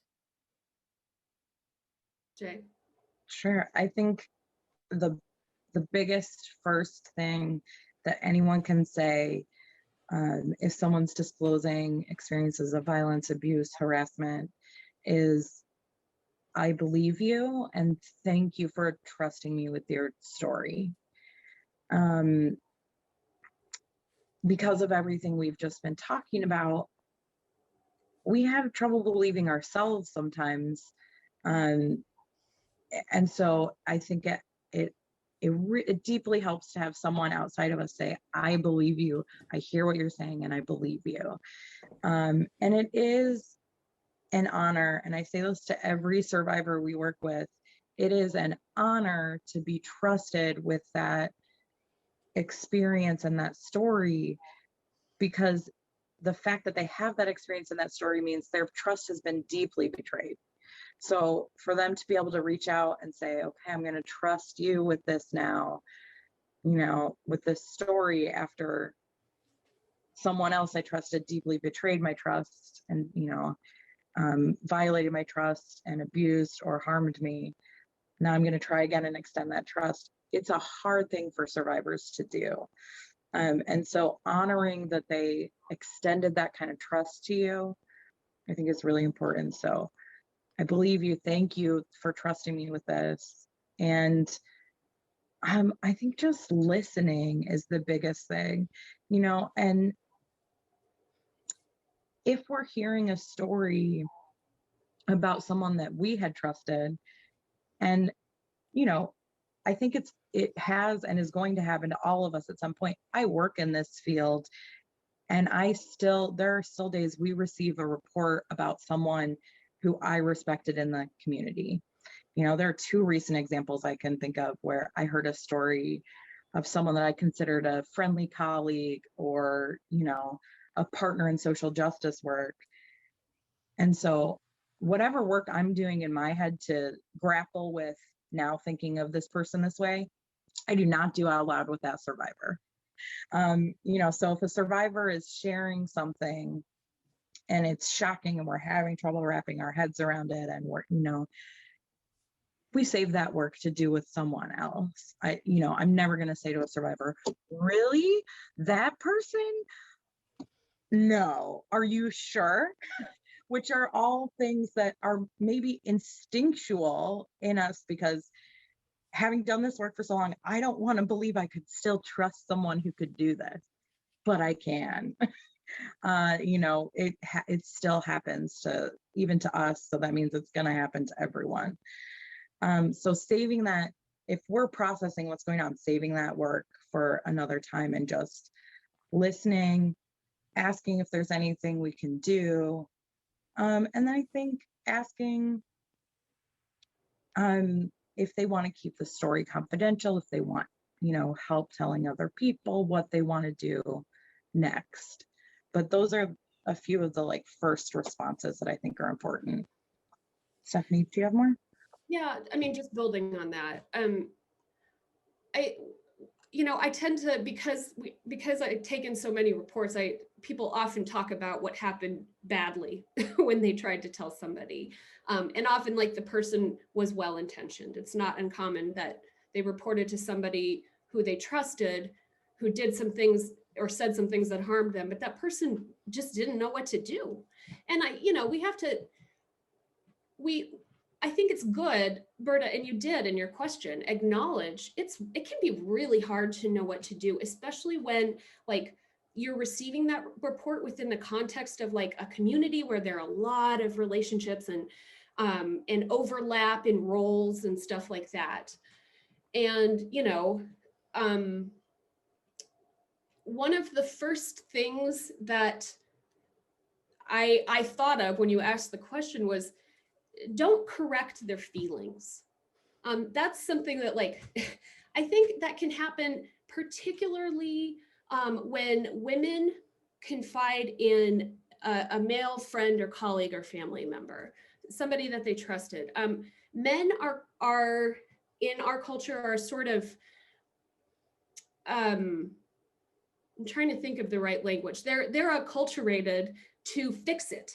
Jay? Sure. I think the biggest first thing that anyone can say, if someone's disclosing experiences of violence, abuse, harassment, is I believe you and thank you for trusting me with your story. Um, because of everything we've just been talking about, we have trouble believing ourselves sometimes. Um, and so I think it deeply helps to have someone outside of us say, I believe you, I hear what you're saying, and I believe you. And it is an honor, and I say this to every survivor we work with, it is an honor to be trusted with that experience and that story, because the fact that they have that experience and that story means their trust has been deeply betrayed. So for them to be able to reach out and say, okay, I'm going to trust you with this now, with this story after someone else I trusted deeply betrayed my trust and, violated my trust and abused or harmed me. Now I'm going to try again and extend that trust. It's a hard thing for survivors to do. And so honoring that they extended that kind of trust to you, I think is really important. So I believe you. Thank you for trusting me with this. And I think just listening is the biggest thing, and if we're hearing a story about someone that we had trusted, and, I think it has and is going to happen to all of us at some point. I work in this field, and there are still days we receive a report about someone who I respected in the community. There are two recent examples I can think of where I heard a story of someone that I considered a friendly colleague or, a partner in social justice work. And so whatever work I'm doing in my head to grapple with now thinking of this person this way, I do not do out loud with that survivor. So if a survivor is sharing something and it's shocking and we're having trouble wrapping our heads around it, and we save that work to do with someone else. I'm never going to say to a survivor, really? That person? No. Are you sure? Which are all things that are maybe instinctual in us, because having done this work for so long, I don't want to believe I could still trust someone who could do this, but I can. It still happens even to us. So that means it's going to happen to everyone. So saving that, if we're processing what's going on, saving that work for another time and just listening, asking if there's anything we can do. And then I think asking if they want to keep the story confidential, if they want, help telling other people what they want to do next. But those are a few of the first responses that I think are important. Stephanie, do you have more? Yeah, I mean, just building on that. I tend to, because I've taken so many reports, people often talk about what happened badly when they tried to tell somebody. And often the person was well-intentioned. It's not uncommon that they reported to somebody who they trusted, who did some things or said some things that harmed them, but that person just didn't know what to do. And I think it's good, Berta, and you did in your question, acknowledge it can be really hard to know what to do, especially when you're receiving that report within the context of a community where there are a lot of relationships and overlap in roles and stuff like that. And, one of the first things that I thought of when you asked the question was, don't correct their feelings. That's something that I think that can happen particularly when women confide in a male friend or colleague or family member, somebody that they trusted. Men are in our culture are sort of, I'm trying to think of the right language. They're acculturated to fix it,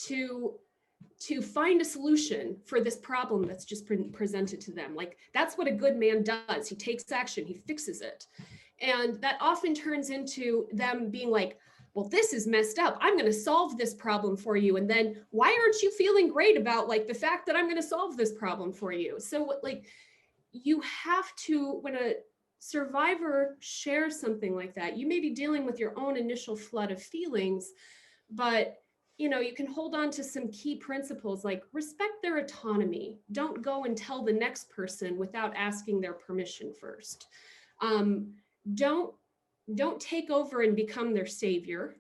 to to find a solution for this problem that's just presented to them. Like, that's what a good man does. He takes action, he fixes it. And that often turns into them being like, well, this is messed up. I'm going to solve this problem for you. And then why aren't you feeling great about like the fact that I'm going to solve this problem for you? So like, you have to, when a survivor shares something like that, you may be dealing with your own initial flood of feelings, but you know, you can hold on to some key principles like respect their autonomy. Don't go and tell the next person without asking their permission first. Don't take over and become their savior,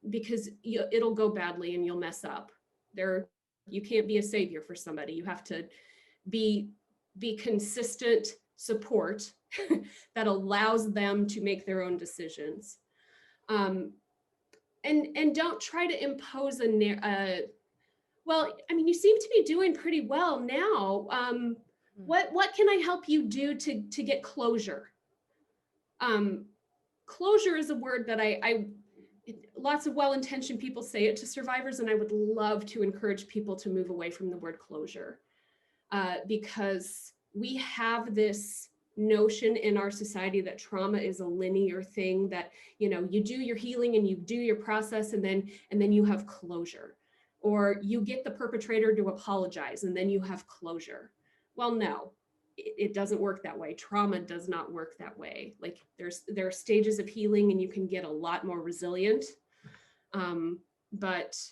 because it'll go badly and you'll mess up. You can't be a savior for somebody. You have to be consistent support that allows them to make their own decisions. And don't try to impose well, I mean, you seem to be doing pretty well now. What can I help you do to get closure? Closure is a word that I lots of well-intentioned people say it to survivors, and I would love to encourage people to move away from the word closure, because we have this notion in our society that trauma is a linear thing, that, you know, you do your healing and you do your process and then you have closure, or you get the perpetrator to apologize and then you have closure. Well, no, it doesn't work that way. Trauma does not work that way. Like, there are stages of healing and you can get a lot more resilient, but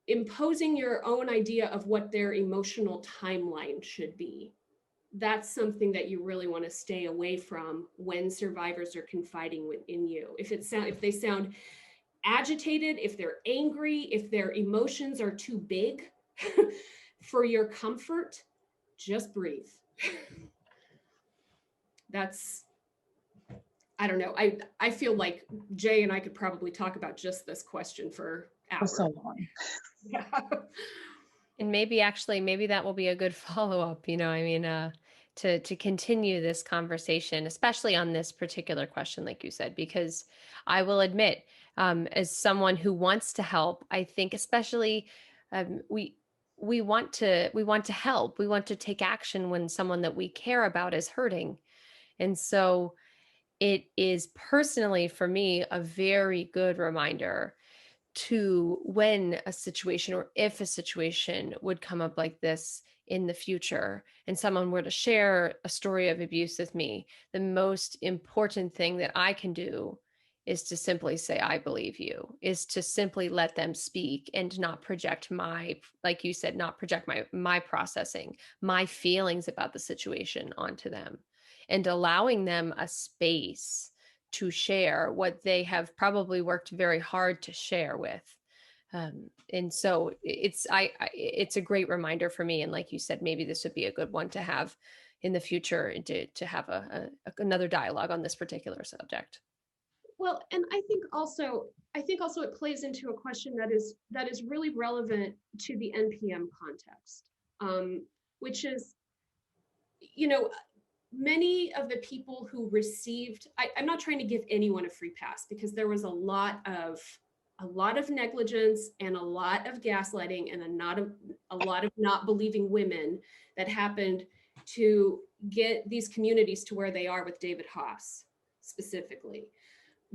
imposing your own idea of what their emotional timeline should be, that's something that you really want to stay away from when survivors are confiding in you. If they sound agitated, if they're angry, if their emotions are too big for your comfort, just breathe. I don't know. I feel like Jay and I could probably talk about just this question for hours. So long. Yeah. And maybe that will be a good follow-up, you know, I mean, to continue this conversation, especially on this particular question, like you said, because I will admit, as someone who wants to help, I think especially we want to help, we want to take action when someone that we care about is hurting. And so it is personally for me a very good reminder to when a situation, or if a situation would come up like this in the future and someone were to share a story of abuse with me, the most important thing that I can do is to simply say, I believe you, is to simply let them speak and not project like you said, not project my processing, my feelings about the situation onto them, and allowing them a space to share what they have probably worked very hard to share with. And so it's a great reminder for me. And like you said, maybe this would be a good one to have in the future, and to have another dialogue on this particular subject. Well, and I think also it plays into a question that is really relevant to the NPM context, which is, you know, many of the people who received, I'm not trying to give anyone a free pass, because there was a lot of negligence and a lot of gaslighting and a lot of not believing women that happened to get these communities to where they are with David Haas specifically.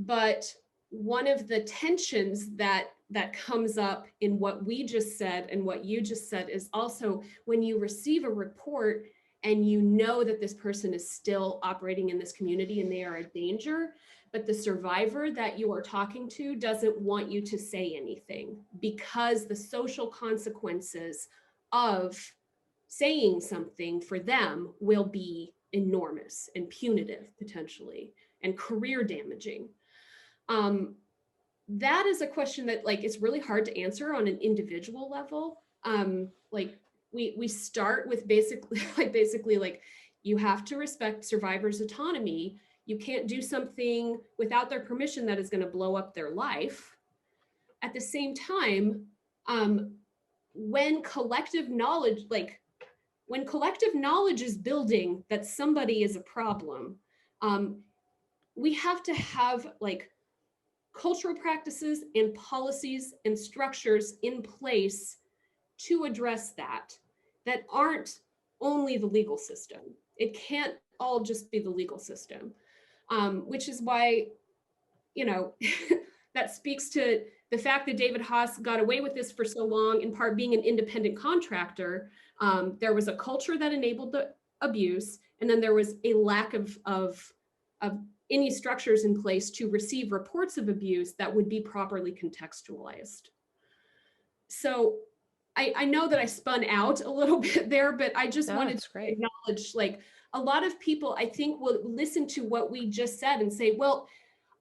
But one of the tensions that comes up in what we just said and what you just said is also when you receive a report and you know that this person is still operating in this community and they are a danger, but the survivor that you are talking to doesn't want you to say anything because the social consequences of saying something for them will be enormous and punitive potentially and career damaging. That is a question that like it's really hard to answer on an individual level. Like we start with basically like you have to respect survivors' autonomy. You can't do something without their permission that is going to blow up their life. At the same time, when collective knowledge is building that somebody is a problem, we have to have like cultural practices and policies and structures in place to address that aren't only the legal system. It can't all just be the legal system, which is why, you know, that speaks to the fact that David Haas got away with this for so long, in part being an independent contractor. There was a culture that enabled the abuse, and then there was a lack of any structures in place to receive reports of abuse that would be properly contextualized. So I know that I spun out a little bit there, but I just wanted to acknowledge, like, a lot of people, I think, will listen to what we just said and say, well,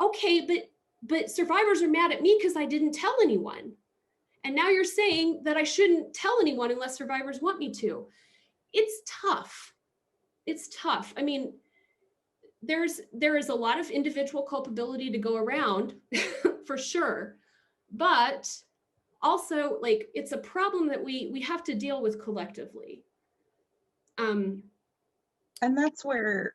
okay, but survivors are mad at me because I didn't tell anyone. And now you're saying that I shouldn't tell anyone unless survivors want me to. It's tough. It's tough. I mean, there is a lot of individual culpability to go around for sure. But also, like, it's a problem that we have to deal with collectively. And that's where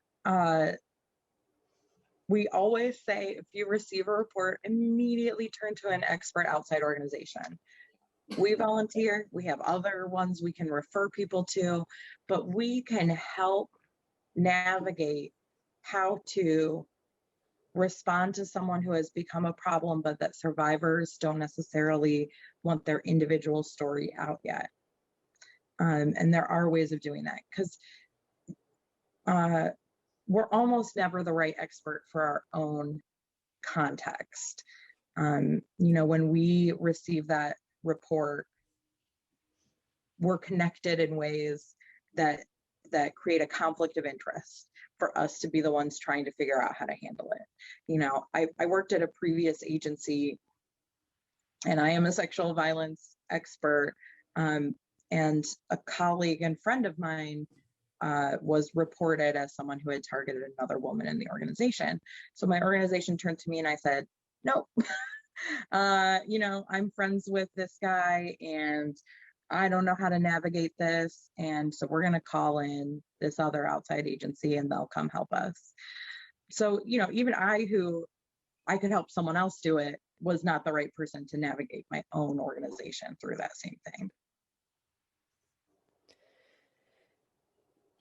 we always say, if you receive a report, immediately turn to an expert outside organization. We volunteer, we have other ones we can refer people to, but we can help navigate how to respond to someone who has become a problem, but that survivors don't necessarily want their individual story out yet. And there are ways of doing that, because we're almost never the right expert for our own context. You know, when we receive that report, we're connected in ways that create a conflict of interest for us to be the ones trying to figure out how to handle it. You know, I worked at a previous agency, and I am a sexual violence expert, and a colleague and friend of mine was reported as someone who had targeted another woman in the organization. So my organization turned to me and I said, nope, you know, I'm friends with this guy and I don't know how to navigate this. And so we're going to call in this other outside agency and they'll come help us. So, you know, even who I could help someone else do it, was not the right person to navigate my own organization through that same thing.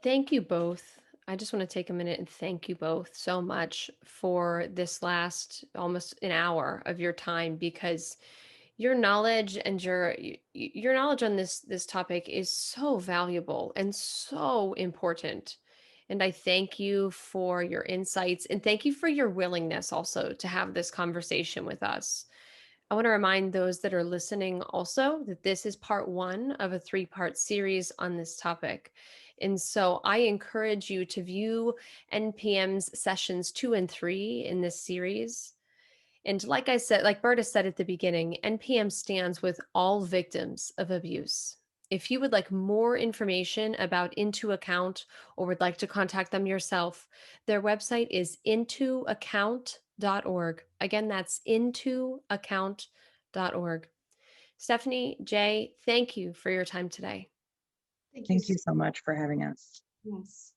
Thank you both. I just want to take a minute and thank you both so much for this last almost an hour of your time, because your knowledge and your knowledge on this topic is so valuable and so important. And I thank you for your insights, and thank you for your willingness also to have this conversation with us. I want to remind those that are listening also that this is part 1 of a 3-part series on this topic. And so I encourage you to view NPM's sessions 2 and 3 in this series. And like I said, like Berta said at the beginning, NPM stands with all victims of abuse. If you would like more information about Into Account or would like to contact them yourself, their website is intoaccount.org. Again, that's intoaccount.org. Stephanie, Jay, thank you for your time today. Thank you so much for having us. Yes.